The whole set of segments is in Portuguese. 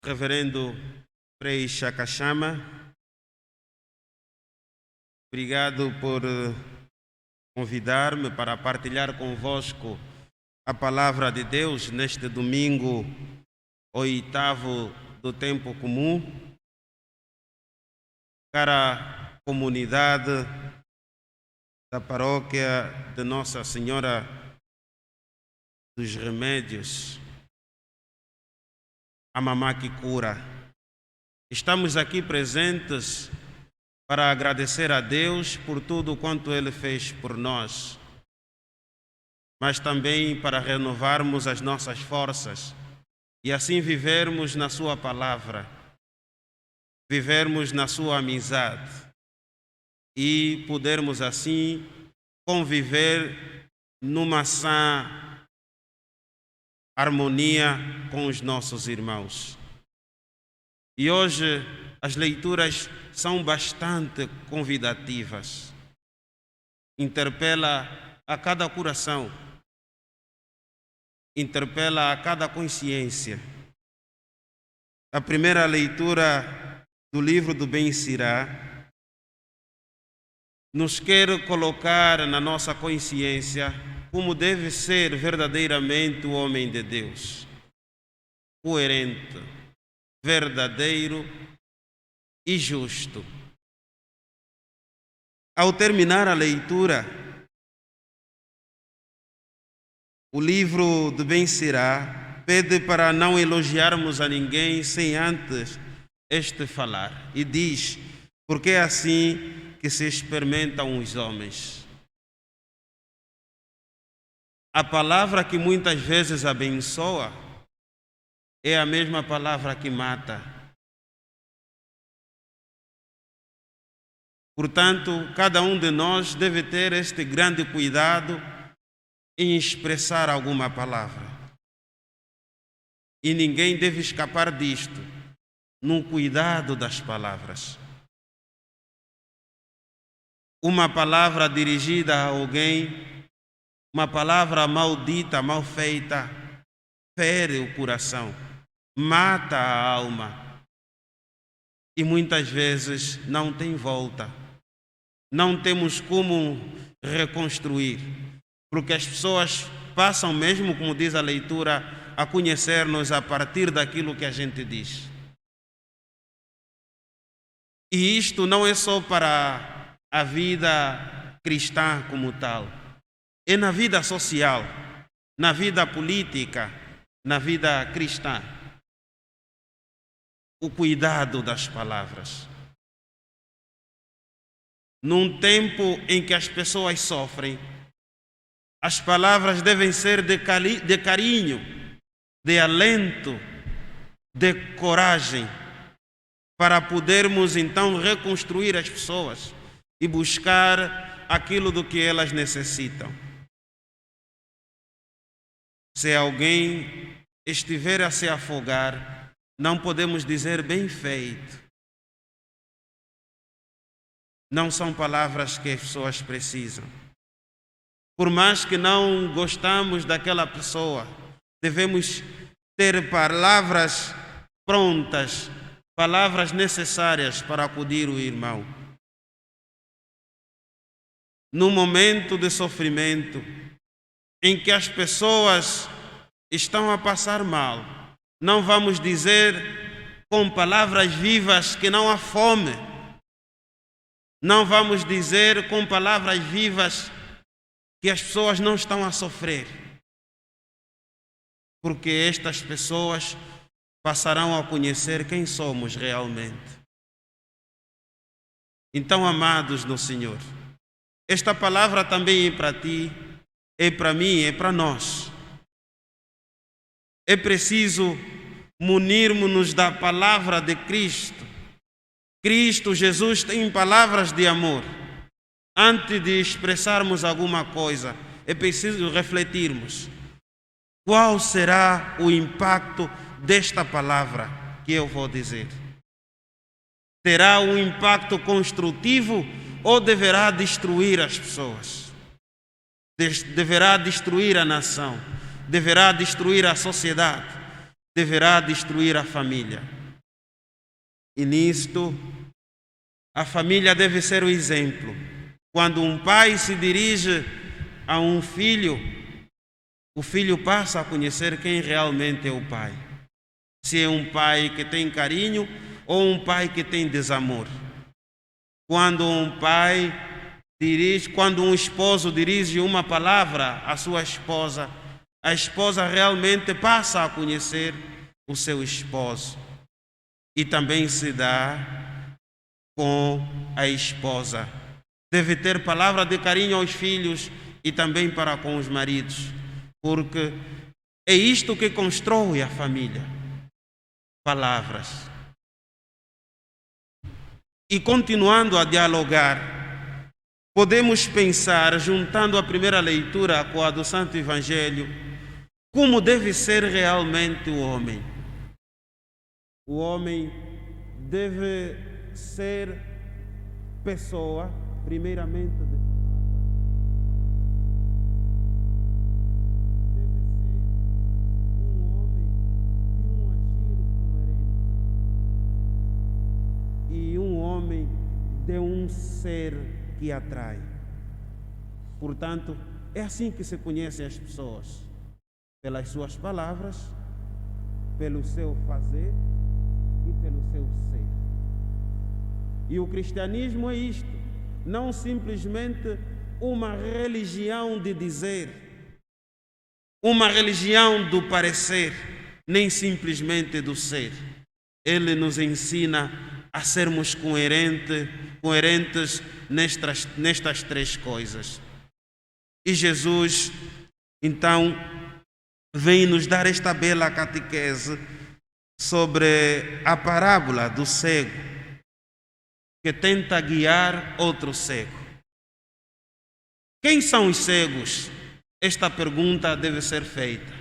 Reverendo Frei Chakachama, obrigado por convidar-me para partilhar convosco a palavra de Deus neste domingo 8º do tempo comum. Cara comunidade da paróquia de Nossa Senhora dos Remédios, a Mamá que Cura. Estamos aqui presentes para agradecer a Deus por tudo quanto Ele fez por nós, mas também para renovarmos as nossas forças e assim vivermos na Sua palavra, vivermos na Sua amizade e podermos assim conviver numa sã harmonia com os nossos irmãos. E hoje as leituras são bastante convidativas. Interpela a cada coração, interpela a cada consciência. A primeira leitura do livro do Ben-Sirá nos quer colocar na nossa consciência como deve ser verdadeiramente o homem de Deus, coerente, verdadeiro e justo. Ao terminar a leitura, o livro do Ben-Sirá pede para não elogiarmos a ninguém sem antes este falar, e diz: porque é assim que se experimentam os homens. A palavra que muitas vezes abençoa é a mesma palavra que mata. Portanto, cada um de nós deve ter este grande cuidado em expressar alguma palavra. E ninguém deve escapar disto, no cuidado das palavras. Uma palavra dirigida a alguém, uma palavra maldita, mal feita, fere o coração, mata a alma e muitas vezes não tem volta. Não temos como reconstruir, porque as pessoas passam mesmo, como diz a leitura, a conhecer-nos a partir daquilo que a gente diz. E isto não é só para a vida cristã como tal, é na vida social, na vida política, na vida cristã. O cuidado das palavras. Num tempo em que as pessoas sofrem, as palavras devem ser de carinho, de alento, de coragem, para podermos então reconstruir as pessoas e buscar aquilo do que elas necessitam. Se alguém estiver a se afogar, não podemos dizer bem feito. Não são palavras que as pessoas precisam. Por mais que não gostamos daquela pessoa, devemos ter palavras prontas, palavras necessárias para acudir o irmão. No momento de sofrimento, em que as pessoas estão a passar mal, não vamos dizer com palavras vivas que não há fome. Não vamos dizer com palavras vivas que as pessoas não estão a sofrer. Porque estas pessoas passarão a conhecer quem somos realmente. Então, amados no Senhor, esta palavra também é para ti, é para mim, é para nós. É preciso munirmos-nos da palavra de Cristo. Cristo Jesus tem palavras de amor. Antes de expressarmos alguma coisa, é preciso refletirmos. Qual será o impacto desta palavra que eu vou dizer? Terá um impacto construtivo ou deverá destruir as pessoas? Deverá destruir a nação? Deverá destruir a sociedade? Deverá destruir a família? E nisto, a família deve ser o exemplo. Quando um pai se dirige a um filho, o filho passa a conhecer quem realmente é o pai. Se é um pai que tem carinho ou um pai que tem desamor. Quando um esposo dirige uma palavra à sua esposa, a esposa realmente passa a conhecer o seu esposo. E também se dá com a esposa. Deve ter palavra de carinho aos filhos e também para com os maridos, porque é isto que constrói a família. Palavras. E continuando a dialogar, podemos pensar, juntando a primeira leitura com a do Santo Evangelho, como deve ser realmente o homem. O homem deve ser pessoa, primeiramente, deve ser um homem de um agir coerente e um homem de um ser que atrai. Portanto, é assim que se conhecem as pessoas, pelas suas palavras, pelo seu fazer e pelo seu ser. E o cristianismo é isto, não simplesmente uma religião de dizer, uma religião do parecer, nem simplesmente do ser. Ele nos ensina a sermos coerentes nestas três coisas. E Jesus, então, vem nos dar esta bela catequese sobre a parábola do cego que tenta guiar outro cego. Quem são os cegos? Esta pergunta deve ser feita,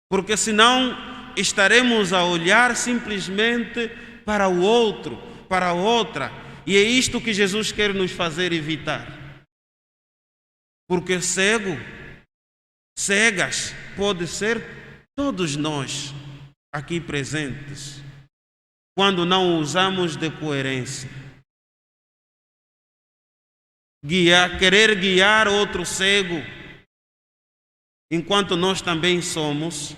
porque senão estaremos a olhar simplesmente para o outro, para a outra, e é isto que Jesus quer nos fazer evitar. Porque cegas, pode ser todos nós aqui presentes, quando não usamos de coerência. Querer guiar outro cego, enquanto nós também somos,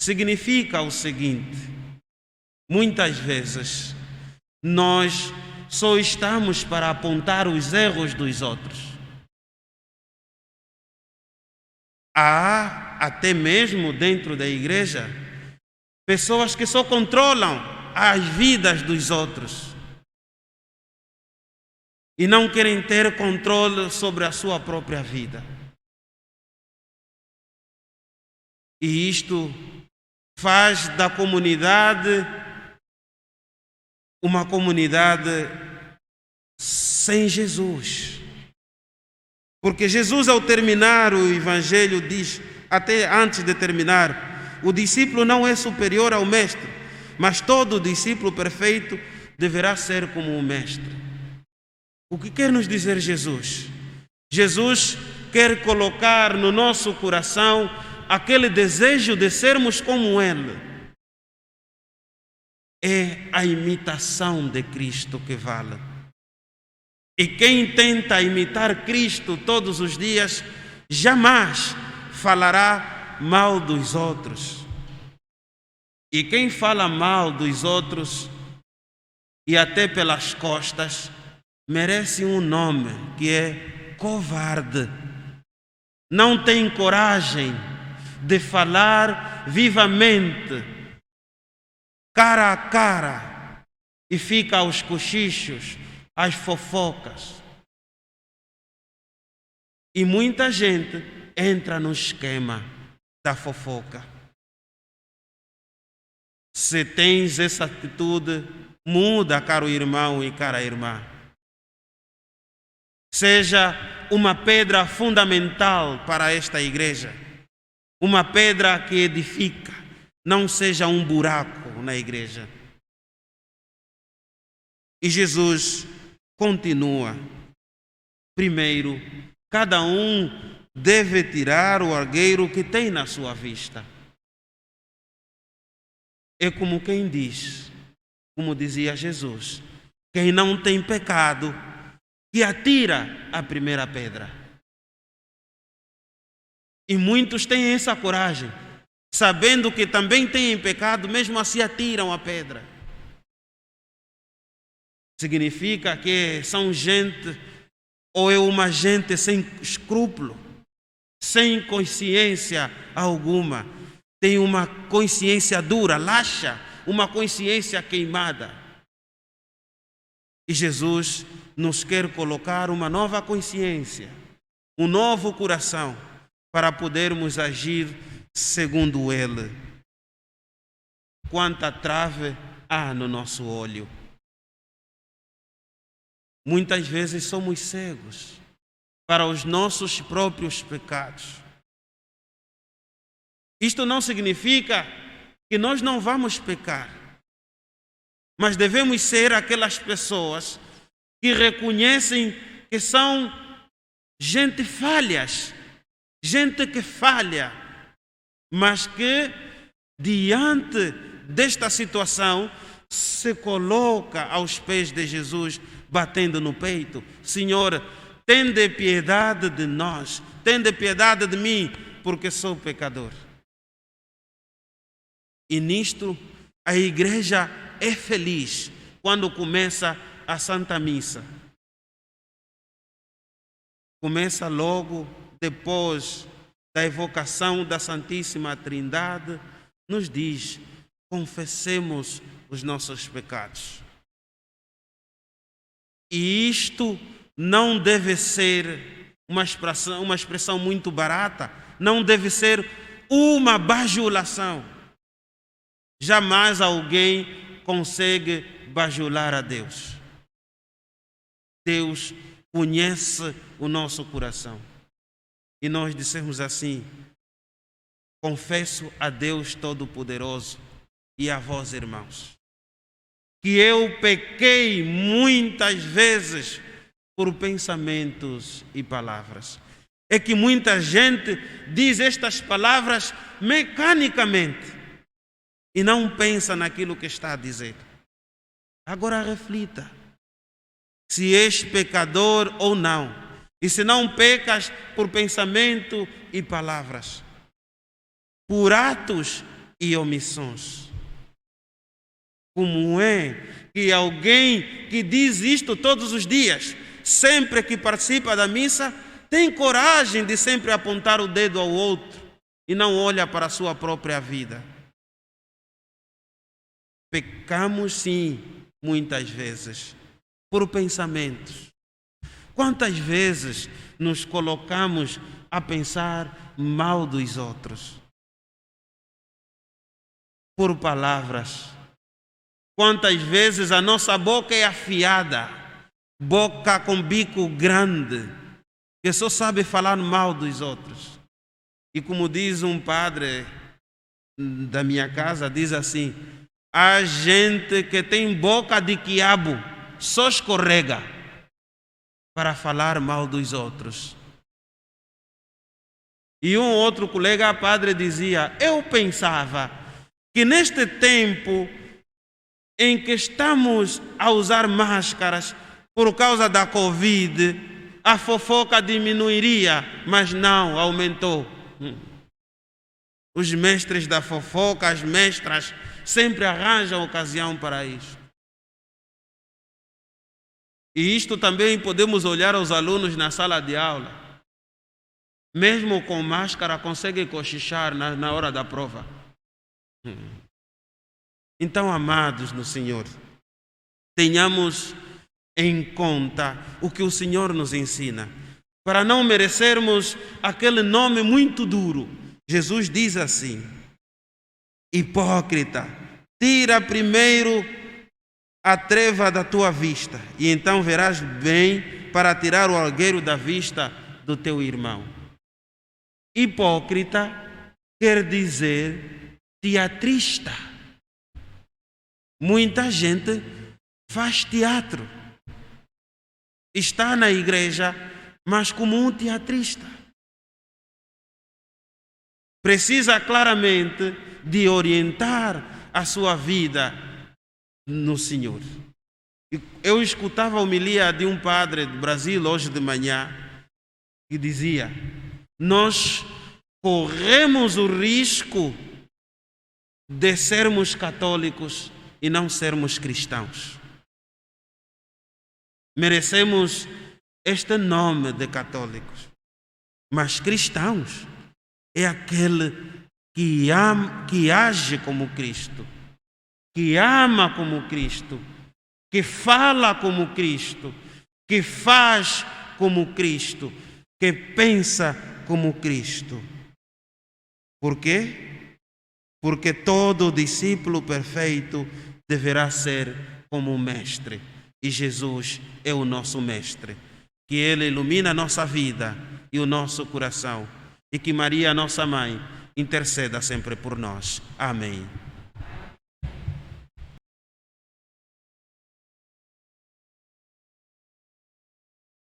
significa o seguinte: muitas vezes nós só estamos para apontar os erros dos outros. Há, até mesmo dentro da igreja, pessoas que só controlam as vidas dos outros e não querem ter controle sobre a sua própria vida. E isto faz da comunidade uma comunidade sem Jesus. Porque Jesus, ao terminar o Evangelho, diz, até antes de terminar, o discípulo não é superior ao mestre, mas todo discípulo perfeito deverá ser como o mestre. O que quer nos dizer Jesus? Jesus quer colocar no nosso coração aquele desejo de sermos como Ele. É a imitação de Cristo que vale. E quem tenta imitar Cristo todos os dias, jamais falará mal dos outros. E quem fala mal dos outros, e até pelas costas, merece um nome, que é covarde. Não tem coragem de falar vivamente, cara a cara, e fica aos cochichos, às fofocas. E muita gente entra no esquema da fofoca. Se tens essa atitude, muda, caro irmão e cara irmã. Seja uma pedra fundamental para esta igreja, uma pedra que edifica, não seja um buraco na igreja. E Jesus continua. Primeiro, cada um deve tirar o argueiro que tem na sua vista. É como quem diz: como dizia Jesus, quem não tem pecado, que atira a primeira pedra. E muitos têm essa coragem, sabendo que também têm pecado, mesmo assim atiram a pedra. Significa que são gente, ou é uma gente sem escrúpulo, sem consciência alguma, tem uma consciência dura, laxa, uma consciência queimada. E Jesus nos quer colocar uma nova consciência, um novo coração, para podermos agir segundo Ele. Quanta trave há no nosso olho. Muitas vezes somos cegos para os nossos próprios pecados. Isto não significa que nós não vamos pecar, mas devemos ser aquelas pessoas que reconhecem que são gente falhas, gente que falha, mas que diante desta situação se coloca aos pés de Jesus, batendo no peito: Senhor, tende piedade de nós, tende piedade de mim, porque sou pecador. E nisto a igreja é feliz quando começa a Santa Missa. Começa logo depois da evocação da Santíssima Trindade, nos diz: confessemos os nossos pecados. E isto não deve ser uma expressão muito barata, não deve ser uma bajulação. Jamais alguém consegue bajular a Deus. Deus conhece o nosso coração. E nós dissemos assim: confesso a Deus Todo-Poderoso e a vós, irmãos, que eu pequei muitas vezes por pensamentos e palavras. É que muita gente diz estas palavras mecanicamente e não pensa naquilo que está a dizer. Agora reflita se és pecador ou não, e se não pecas por pensamento e palavras, por atos e omissões. Como é que alguém que diz isto todos os dias, sempre que participa da missa, tem coragem de sempre apontar o dedo ao outro e não olha para a sua própria vida? Pecamos sim, muitas vezes, por pensamentos. Quantas vezes nos colocamos a pensar mal dos outros? Por palavras. Quantas vezes a nossa boca é afiada, boca com bico grande, que só sabe falar mal dos outros. E como diz um padre da minha casa, diz assim: há gente que tem boca de quiabo, só escorrega para falar mal dos outros. E um outro colega padre dizia: eu pensava que neste tempo em que estamos a usar máscaras por causa da Covid, a fofoca diminuiria, mas não, aumentou. Os mestres da fofoca, as mestras, sempre arranjam ocasião para isso. E isto também podemos olhar aos alunos na sala de aula. Mesmo com máscara, conseguem cochichar na hora da prova. Então, amados no Senhor, tenhamos em conta o que o Senhor nos ensina, para não merecermos aquele nome muito duro. Jesus diz assim: hipócrita, tira primeiro a treva da tua vista, e então verás bem para tirar o algueiro da vista do teu irmão. Hipócrita quer dizer teatrista. Muita gente faz teatro, está na igreja, mas como um teatrista. Precisa claramente de orientar a sua vida no Senhor. Eu escutava a homilia de um padre do Brasil hoje de manhã, que dizia: nós corremos o risco de sermos católicos e não sermos cristãos. Merecemos este nome de católicos, mas cristãos é aquele que age como Cristo, que ama como Cristo, que fala como Cristo, que faz como Cristo, que pensa como Cristo. Por quê? Porque todo discípulo perfeito deverá ser como o Mestre. E Jesus é o nosso Mestre. Que Ele ilumine a nossa vida e o nosso coração. E que Maria, nossa Mãe, interceda sempre por nós. Amém.